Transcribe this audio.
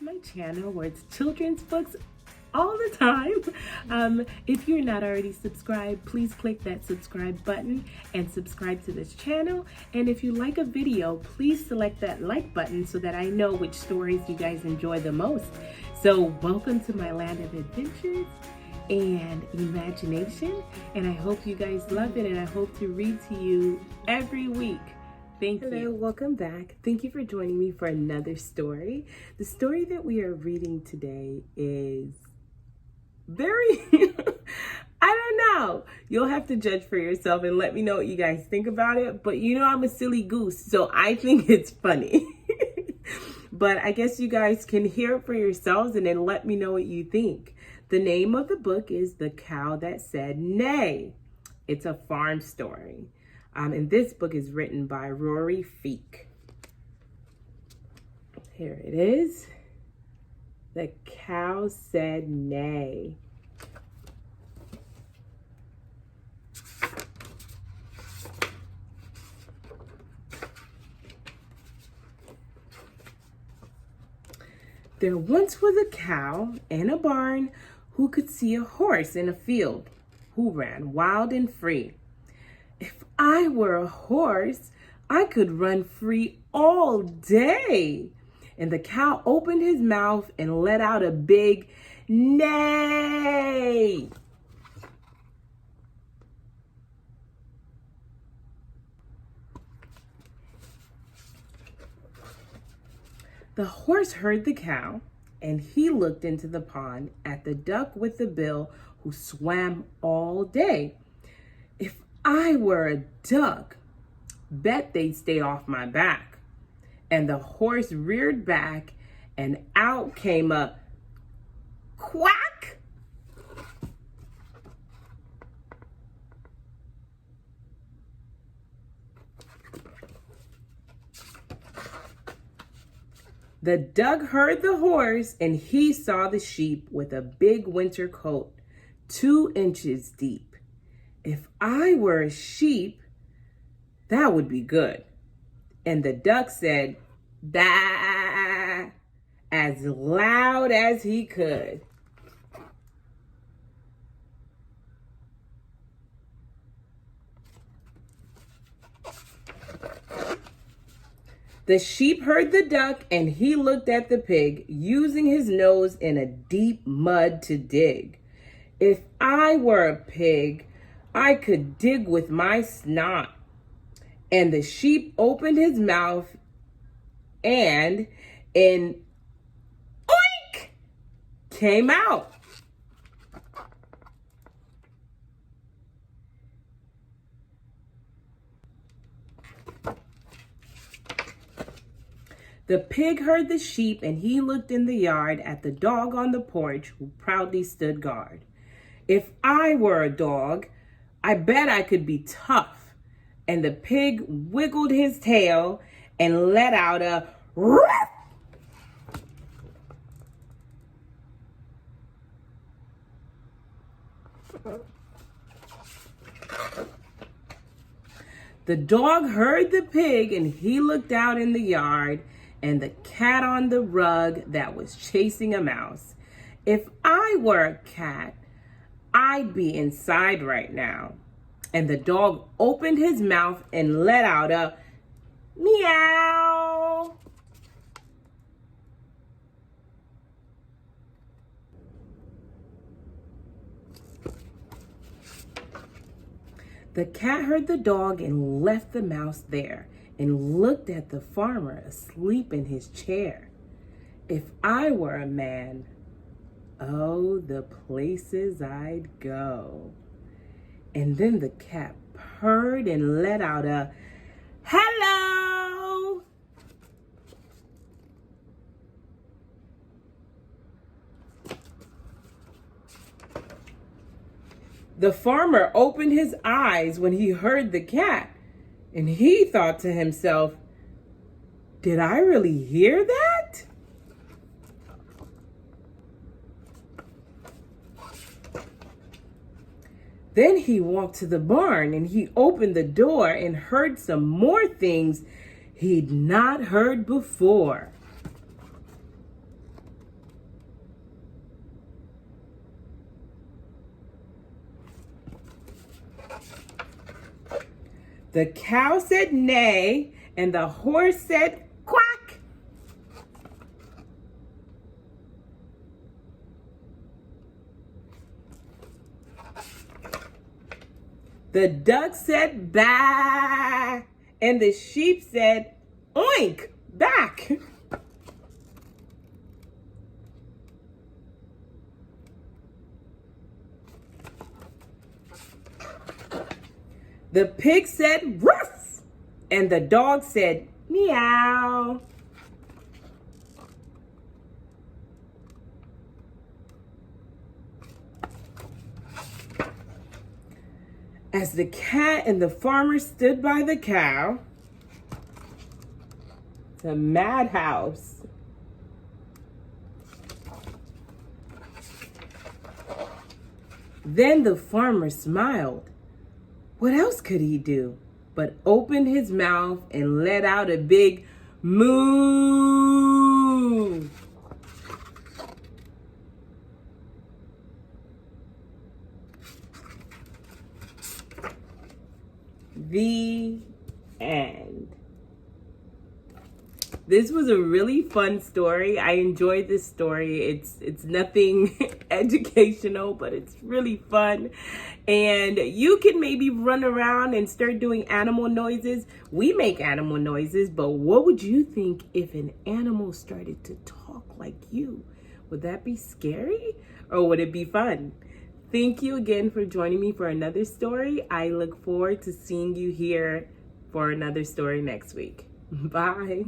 my channel where it's children's books all the time. If you're not already subscribed, please click that subscribe button and subscribe to this channel. And if you like a video, please select that like button so that I know which stories you guys enjoy the most. So welcome to my land of adventures and imagination, and I hope you guys love it, and I hope to read to you every week. Thank you. Hello, welcome back. Thank you for joining me for another story. The story that we are reading today is very, I don't know. You'll have to judge for yourself and let me know what you guys think about it. But you know I'm a silly goose, so I think it's funny. But I guess you guys can hear it for yourselves and then let me know what you think. The name of the book is The Cow That Said Neigh. It's a farm story. And this book is written by Rory Feek. Here it is. The Cow Said Neigh. There once was a cow in a barn who could see a horse in a field who ran wild and free. If I were a horse, I could run free all day. And the cow opened his mouth and let out a big neigh. The horse heard the cow, and he looked into the pond at the duck with the bill who swam all day. If I were a duck, bet they'd stay off my back. And the horse reared back, and out came a quack. The duck heard the horse, and he saw the sheep with a big winter coat, 2 inches deep. If I were a sheep, that would be good. And the duck said, "Bah," as loud as he could. The sheep heard the duck, and he looked at the pig, using his nose in a deep mud to dig. If I were a pig, I could dig with my snot. And the sheep opened his mouth, and an oink came out. The pig heard the sheep, and he looked in the yard at the dog on the porch who proudly stood guard. If I were a dog, I bet I could be tough. And the pig wiggled his tail and let out a ruff. The dog heard the pig, and he looked out in the yard and the cat on the rug that was chasing a mouse. If I were a cat, I'd be inside right now. And the dog opened his mouth and let out a meow. The cat heard the dog and left the mouse there and looked at the farmer asleep in his chair. If I were a man, oh, the places I'd go. And then the cat purred and let out a hello. The farmer opened his eyes when he heard the cat, and he thought to himself, "Did I really hear that?" Then he walked to the barn, and he opened the door and heard some more things he'd not heard before. The cow said neigh, and the horse said quack. The duck said baa, and the sheep said oink, back. The pig said ruff, and the dog said meow. As the cat and the farmer stood by the cow, the madhouse. Then the farmer smiled. What else could he do but open his mouth and let out a big moo? The end. This was a really fun story. I enjoyed this story. It's nothing educational, but it's really fun. And you can maybe run around and start doing animal noises. We make animal noises, but what would you think if an animal started to talk like you? Would that be scary or would it be fun? Thank you again for joining me for another story. I look forward to seeing you here for another story next week. Bye.